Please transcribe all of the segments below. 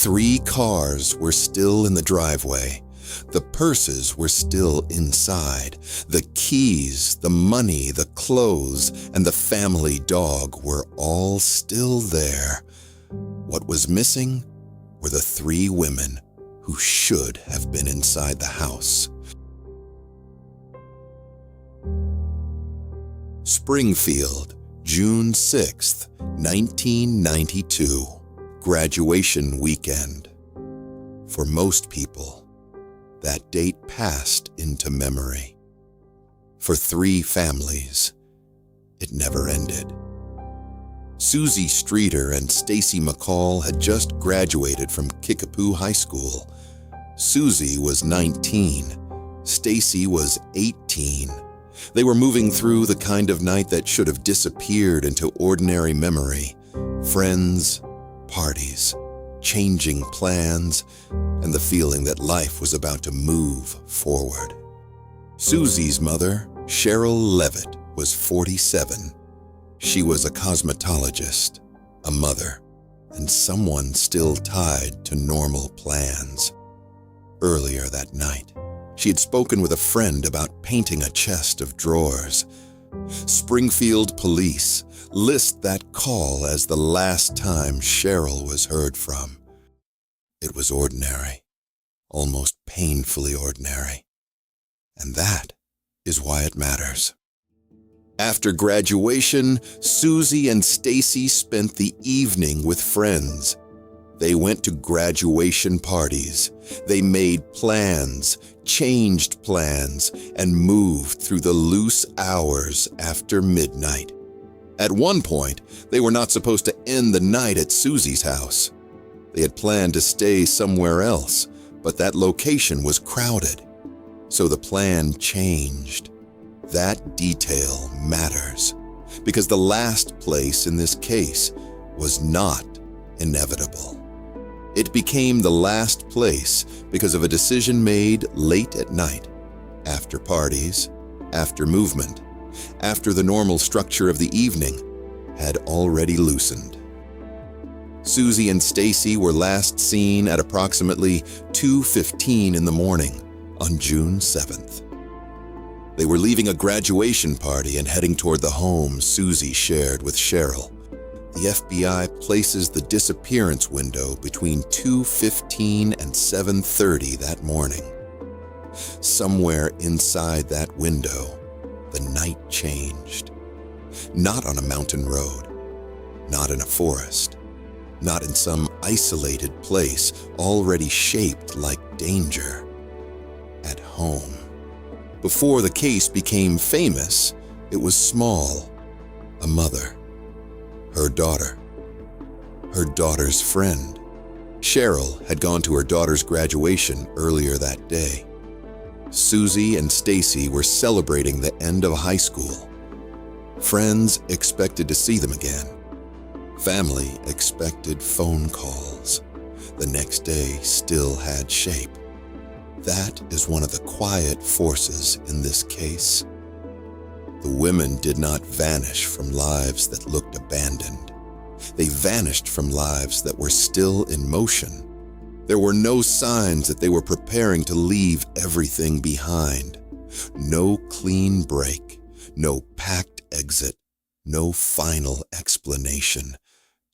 3 cars were still in the driveway. The purses were still inside. The keys, the money, the clothes, and the family dog were all still there. What was missing were the 3 women who should have been inside the house. Springfield, June 6, 1992. Graduation weekend. For most people, that date passed into memory. For 3 families, it never ended. Suzie Streeter and Stacy McCall had just graduated from Kickapoo High School. Suzie was 19. Stacy was 18. They were moving through the kind of night that should have disappeared into ordinary memory. Friends, parties, changing plans, and the feeling that life was about to move forward. Suzie's mother, Sherrill Levitt, was 47. She was a cosmetologist, a mother, and someone still tied to normal plans. Earlier that night, she had spoken with a friend about painting a chest of drawers. Springfield police list that call as the last time Sherrill was heard from. It was ordinary, almost painfully ordinary. And that is why it matters. After graduation, Suzie and Stacy spent the evening with friends. They went to graduation parties. They made plans, changed plans, and moved through the loose hours after midnight. At one point, they were not supposed to end the night at Suzie's house. They had planned to stay somewhere else, but that location was crowded. So the plan changed. That detail matters, because the last place in this case was not inevitable. It became the last place because of a decision made late at night, after parties, after movement, after the normal structure of the evening had already loosened. Suzie and Stacy were last seen at approximately 2:15 in the morning on June 7th. They were leaving a graduation party and heading toward the home Suzie shared with Sherrill. The FBI places the disappearance window between 2:15 and 7:30 that morning. Somewhere inside that window, the night changed. Not on a mountain road, not in a forest, not in some isolated place already shaped like danger. At home. Before the case became famous, it was small. A mother. Her daughter. Her daughter's friend. Sherrill had gone to her daughter's graduation earlier that day. Suzie and Stacy were celebrating the end of high school. Friends expected to see them again. Family expected phone calls. The next day still had shape. That is one of the quiet forces in this case. The women did not vanish from lives that looked abandoned. They vanished from lives that were still in motion. There were no signs that they were preparing to leave everything behind. No clean break, no packed exit, no final explanation.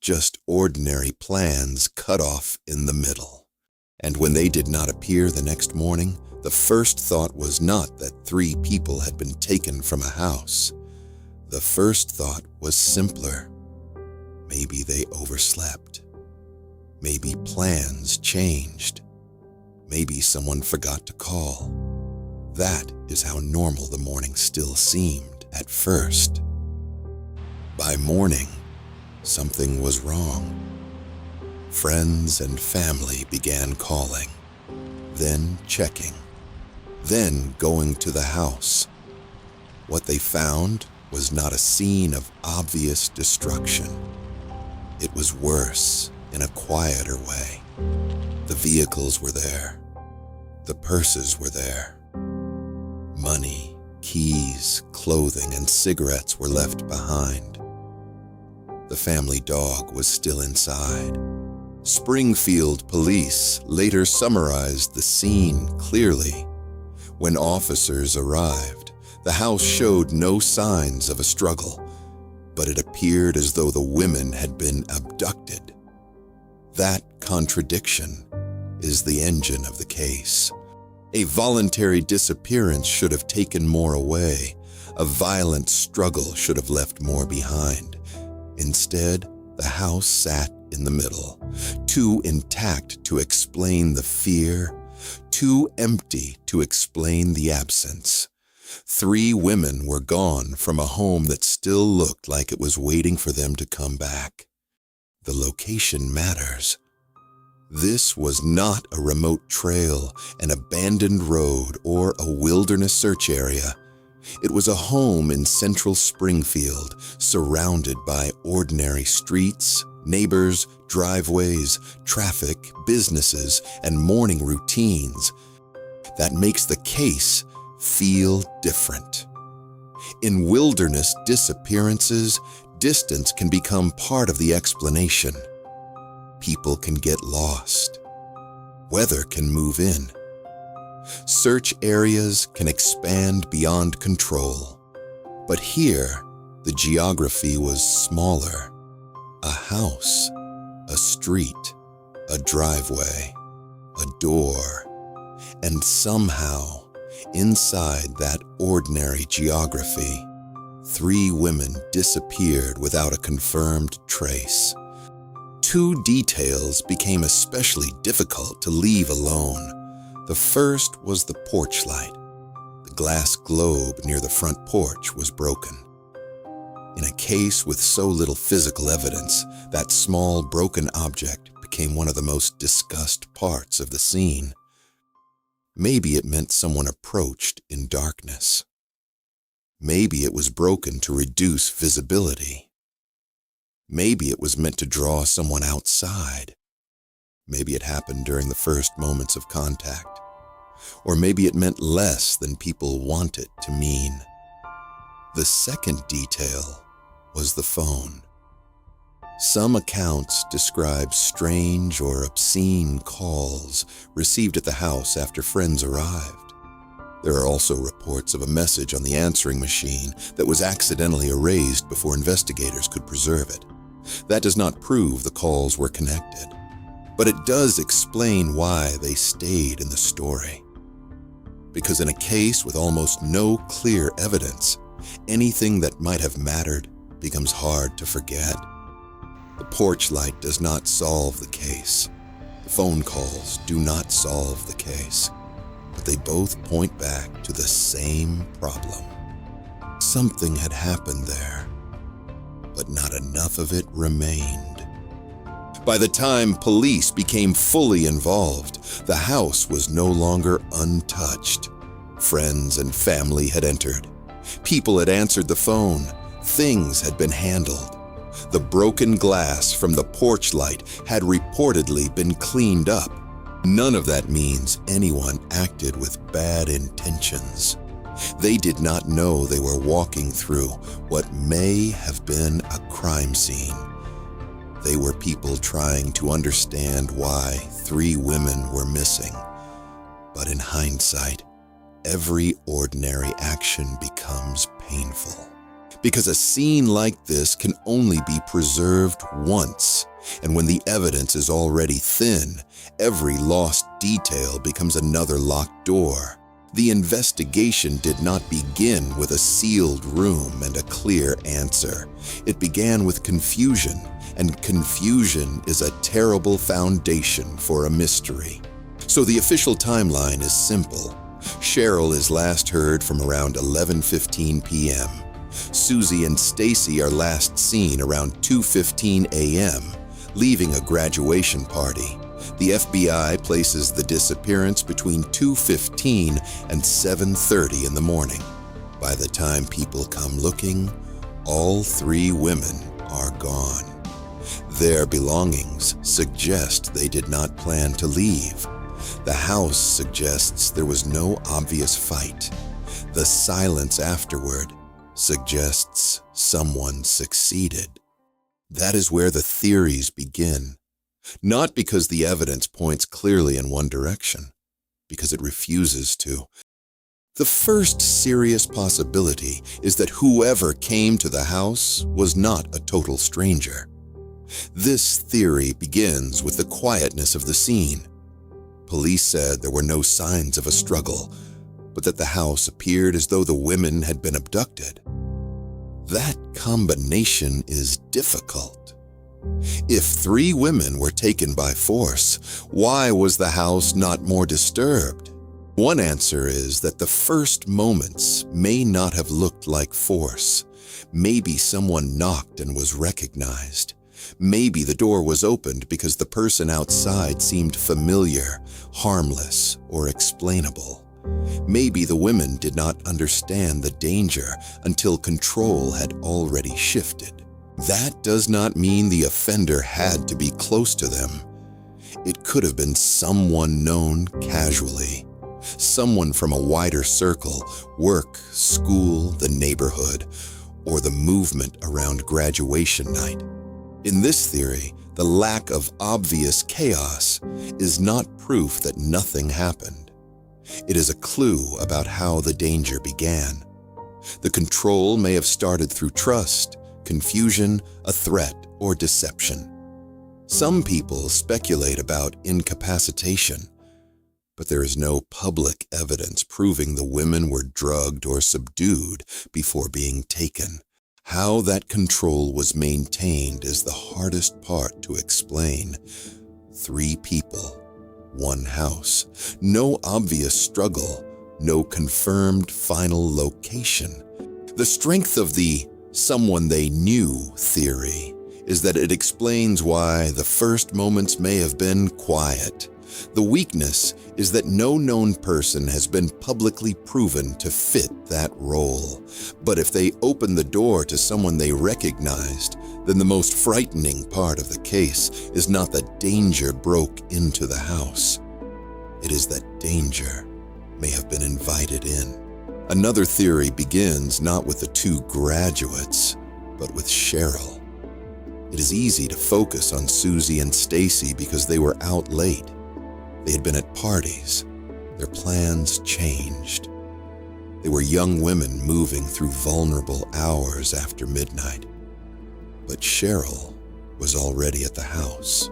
Just ordinary plans cut off in the middle. And when they did not appear the next morning, the first thought was not that 3 people had been taken from a house. The first thought was simpler. Maybe they overslept. Maybe plans changed. Maybe someone forgot to call. That is how normal the morning still seemed at first. By morning, something was wrong. Friends and family began calling, then checking, then going to the house. What they found was not a scene of obvious destruction. It was worse in a quieter way. The vehicles were there. The purses were there. Money, keys, clothing, and cigarettes were left behind. The family dog was still inside. Springfield police later summarized the scene clearly. When officers arrived, the house showed no signs of a struggle, but it appeared as though the women had been abducted. That contradiction is the engine of the case. A voluntary disappearance should have taken more away. A violent struggle should have left more behind. Instead, the house sat in the middle, too intact to explain the fear, too empty to explain the absence. 3 women were gone from a home that still looked like it was waiting for them to come back. The location matters. This was not a remote trail, an abandoned road, or a wilderness search area. It was a home in central Springfield, surrounded by ordinary streets, neighbors, driveways, traffic, businesses, and morning routines. That makes the case feel different. In wilderness disappearances, distance can become part of the explanation. People can get lost. Weather can move in. Search areas can expand beyond control. But here, the geography was smaller. A house, a street, a driveway, a door, and somehow, inside that ordinary geography, 3 women disappeared without a confirmed trace. 2 details became especially difficult to leave alone. The first was the porch light. The glass globe near the front porch was broken. In a case with so little physical evidence, that small broken object became one of the most discussed parts of the scene. Maybe it meant someone approached in darkness. Maybe it was broken to reduce visibility. Maybe it was meant to draw someone outside. Maybe it happened during the first moments of contact. Or maybe it meant less than people want it to mean. The second detail was the phone. Some accounts describe strange or obscene calls received at the house after friends arrived. There are also reports of a message on the answering machine that was accidentally erased before investigators could preserve it. That does not prove the calls were connected, but it does explain why they stayed in the story. Because in a case with almost no clear evidence, anything that might have mattered becomes hard to forget. The porch light does not solve the case. The phone calls do not solve the case. But they both point back to the same problem. Something had happened there, but not enough of it remained. By the time police became fully involved, the house was no longer untouched. Friends and family had entered. People had answered the phone. Things had been handled. The broken glass from the porch light had reportedly been cleaned up. None of that means anyone acted with bad intentions. They did not know they were walking through what may have been a crime scene. They were people trying to understand why 3 women were missing. But in hindsight, every ordinary action becomes painful. Because a scene like this can only be preserved once, and when the evidence is already thin, every lost detail becomes another locked door. The investigation did not begin with a sealed room and a clear answer. It began with confusion, and confusion is a terrible foundation for a mystery. So the official timeline is simple. Sherrill is last heard from around 11:15 p.m. Suzie and Stacy are last seen around 2:15 a.m., leaving a graduation party. The FBI places the disappearance between 2:15 and 7:30 in the morning. By the time people come looking, all 3 women are gone. Their belongings suggest they did not plan to leave. The house suggests there was no obvious fight. The silence afterward suggests someone succeeded. That is where the theories begin. Not because the evidence points clearly in one direction, because it refuses to. The first serious possibility is that whoever came to the house was not a total stranger. This theory begins with the quietness of the scene. Police said there were no signs of a struggle, but that the house appeared as though the women had been abducted. That combination is difficult. If 3 women were taken by force, why was the house not more disturbed? One answer is that the first moments may not have looked like force. Maybe someone knocked and was recognized. Maybe the door was opened because the person outside seemed familiar, harmless, or explainable. Maybe the women did not understand the danger until control had already shifted. That does not mean the offender had to be close to them. It could have been someone known casually. Someone from a wider circle, work, school, the neighborhood, or the movement around graduation night. In this theory, the lack of obvious chaos is not proof that nothing happened. It is a clue about how the danger began. The control may have started through trust, confusion, a threat, or deception. Some people speculate about incapacitation, but there is no public evidence proving the women were drugged or subdued before being taken. How that control was maintained is the hardest part to explain. 3 people, 1 house, no obvious struggle, no confirmed final location. The strength of the someone they knew theory is that it explains why the first moments may have been quiet. The weakness is that no known person has been publicly proven to fit that role. But if they open the door to someone they recognized, then the most frightening part of the case is not that danger broke into the house. It is that danger may have been invited in. Another theory begins not with the 2 graduates, but with Sherrill. It is easy to focus on Suzie and Stacy because they were out late. They had been at parties. Their plans changed. They were young women moving through vulnerable hours after midnight. But Sherrill was already at the house.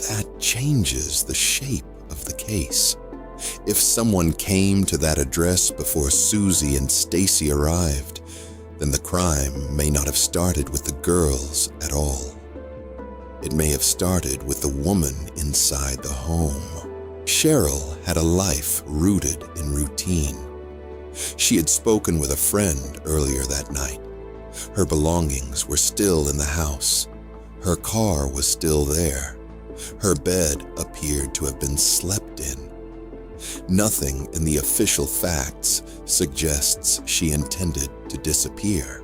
That changes the shape of the case. If someone came to that address before Suzie and Stacy arrived, then the crime may not have started with the girls at all. It may have started with the woman inside the home. Sherrill had a life rooted in routine. She had spoken with a friend earlier that night. Her belongings were still in the house. Her car was still there. Her bed appeared to have been slept in. Nothing in the official facts suggests she intended to disappear.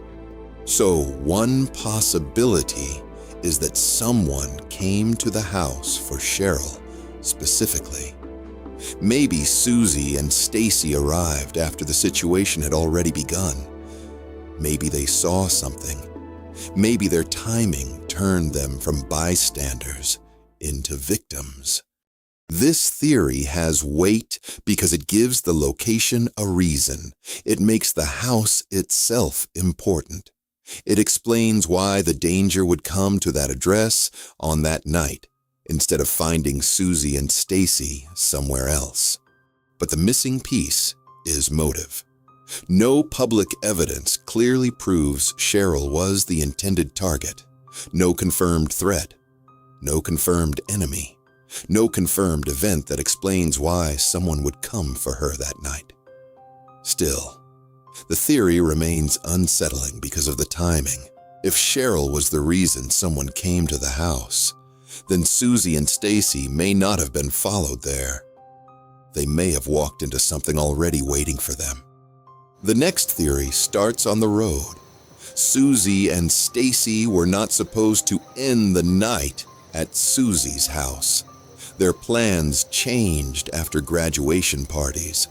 So one possibility is that someone came to the house for Sherrill specifically. Maybe Suzie and Stacy arrived after the situation had already begun. Maybe they saw something. Maybe their timing turned them from bystanders into victims. This theory has weight because it gives the location a reason. It makes the house itself important. It explains why the danger would come to that address on that night, instead of finding Suzie and Stacy somewhere else. But the missing piece is motive. No public evidence clearly proves Sherrill was the intended target. No confirmed threat. No confirmed enemy. No confirmed event that explains why someone would come for her that night. Still, the theory remains unsettling because of the timing. If Sherrill was the reason someone came to the house, then Suzie and Stacy may not have been followed there. They may have walked into something already waiting for them. The next theory starts on the road. Suzie and Stacy were not supposed to end the night at Suzie's house. Their plans changed after graduation parties.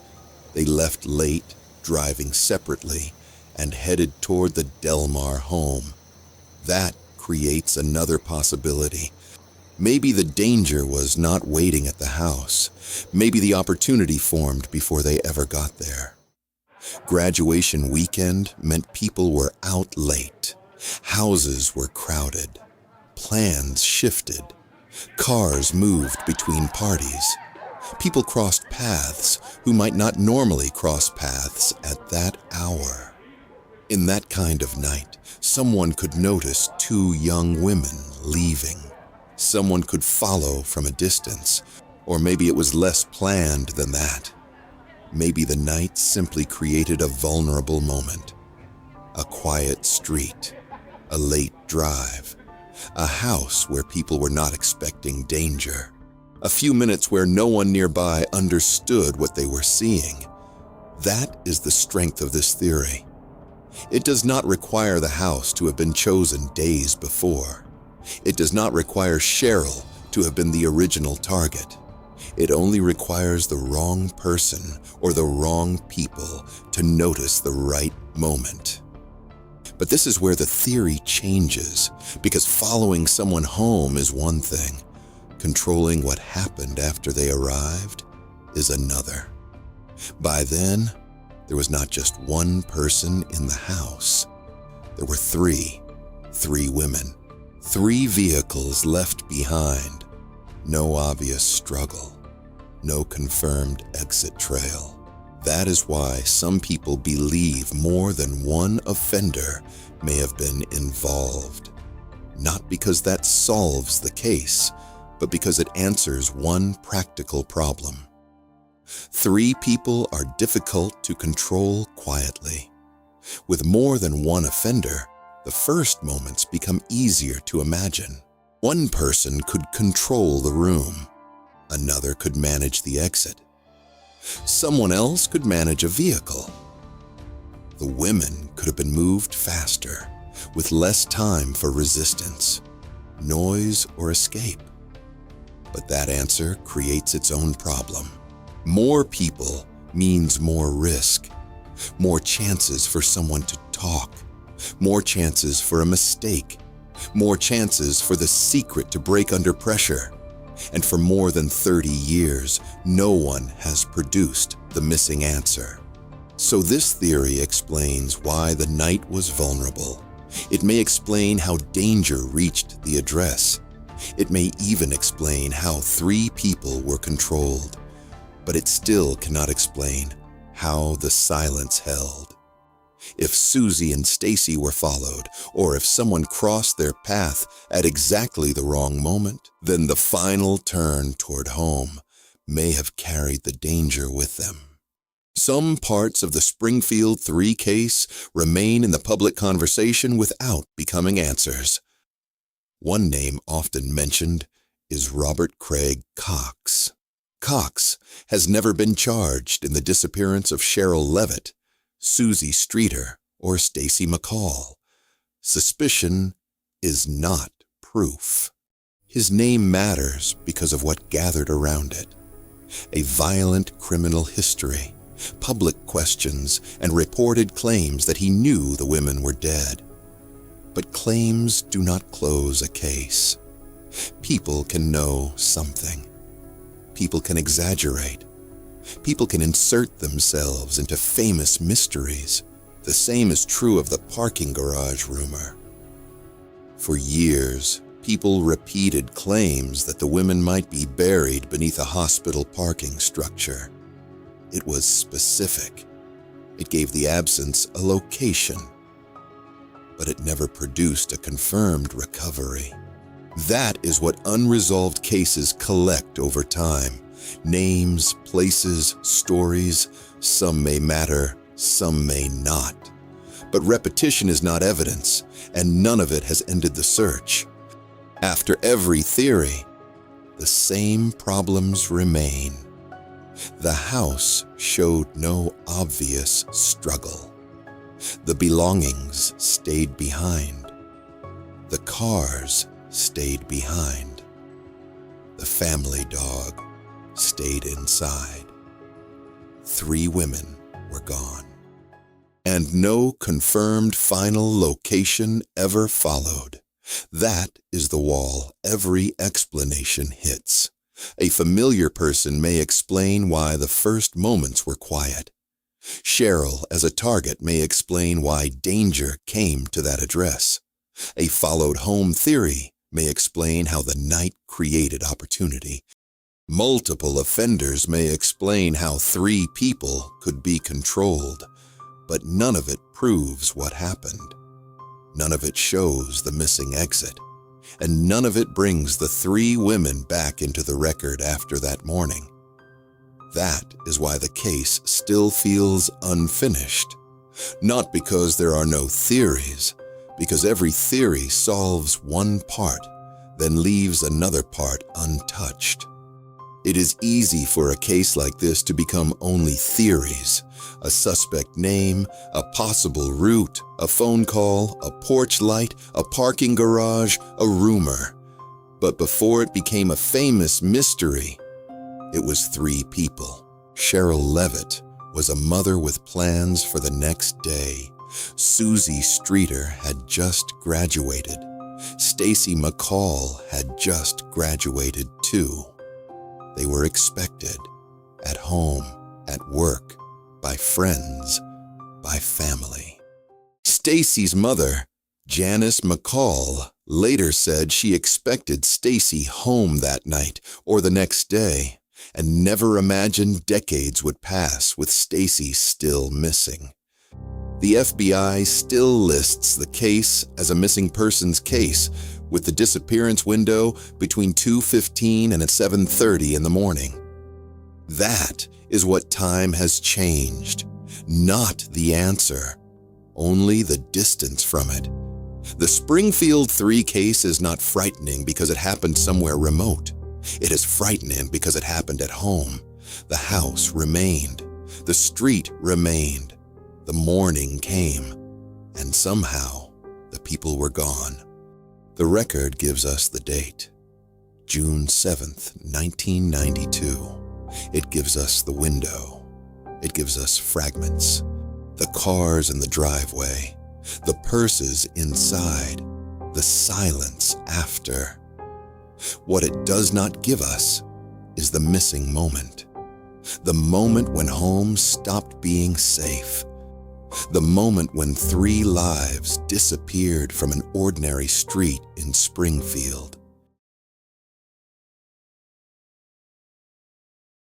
They left late, driving separately, and headed toward the Delmar home. That creates another possibility. Maybe the danger was not waiting at the house. Maybe the opportunity formed before they ever got there. Graduation weekend meant people were out late. Houses were crowded. Plans shifted. Cars moved between parties. People crossed paths who might not normally cross paths at that hour. In that kind of night, someone could notice two young women leaving. Someone could follow from a distance, or maybe it was less planned than that. Maybe the night simply created a vulnerable moment. A quiet street, a late drive, a house where people were not expecting danger, a few minutes where no one nearby understood what they were seeing. That is the strength of this theory. It does not require the house to have been chosen days before. It does not require Sherrill to have been the original target. It only requires the wrong person or the wrong people to notice the right moment. But this is where the theory changes, because following someone home is one thing. Controlling what happened after they arrived is another. By then, there was not just one person in the house. There were three women, 3 vehicles left behind. No obvious struggle, no confirmed exit trail. That is why some people believe more than one offender may have been involved. Not because that solves the case, but because it answers one practical problem. 3 people are difficult to control quietly. With more than one offender, the first moments become easier to imagine. One person could control the room. Another could manage the exit. Someone else could manage a vehicle. The women could have been moved faster, with less time for resistance, noise, or escape. But that answer creates its own problem. More people means more risk, more chances for someone to talk, more chances for a mistake, more chances for the secret to break under pressure. And for more than 30 years, no one has produced the missing answer. So this theory explains why the night was vulnerable. It may explain how danger reached the address. It may even explain how 3 people were controlled. But it still cannot explain how the silence held. If Suzie and Stacy were followed, or if someone crossed their path at exactly the wrong moment, then the final turn toward home may have carried the danger with them. Some parts of the Springfield Three case remain in the public conversation without becoming answers. One name often mentioned is Robert Craig Cox. Cox has never been charged in the disappearance of Sherrill Levitt, Suzie Streeter, or Stacy McCall. Suspicion is not proof. His name matters because of what gathered around it. A violent criminal history, public questions, and reported claims that he knew the women were dead. But claims do not close a case. People can know something. People can exaggerate. People can insert themselves into famous mysteries. The same is true of the parking garage rumor. For years, people repeated claims that the women might be buried beneath a hospital parking structure. It was specific. It gave the absence a location. But it never produced a confirmed recovery. That is what unresolved cases collect over time. Names, places, stories, some may matter, some may not. But repetition is not evidence, and none of it has ended the search. After every theory, the same problems remain. The house showed no obvious struggle. The belongings stayed behind. The cars stayed behind. The family dog stayed inside. 3 women were gone. And no confirmed final location ever followed. That is the wall every explanation hits. A familiar person may explain why the first moments were quiet. Sherrill, as a target, may explain why danger came to that address. A followed home theory may explain how the night created opportunity. Multiple offenders may explain how 3 people could be controlled, but none of it proves what happened. None of it shows the missing exit, and none of it brings the 3 women back into the record after that morning. That is why the case still feels unfinished. Not because there are no theories, because every theory solves one part, then leaves another part untouched. It is easy for a case like this to become only theories: a suspect name, a possible route, a phone call, a porch light, a parking garage, a rumor. But before it became a famous mystery, it was 3 people. Sherrill Levitt was a mother with plans for the next day. Suzie Streeter had just graduated. Stacy McCall had just graduated too. They were expected, at home, at work, by friends, by family. Stacy's mother, Janice McCall, later said she expected Stacy home that night or the next day, and never imagined decades would pass with Stacy still missing. The FBI still lists the case as a missing persons case, with the disappearance window between 2:15 and 7:30 in the morning. That is what time has changed, not the answer, only the distance from it. The Springfield Three case is not frightening because it happened somewhere remote. It is frightening because it happened at home. The house remained. The street remained. The morning came, and somehow the people were gone. The record gives us the date, June 7th, 1992. It gives us the window. It gives us fragments, the cars in the driveway, the purses inside, the silence after. What it does not give us is the missing moment, the moment when home stopped being safe. The moment when 3 lives disappeared from an ordinary street in Springfield.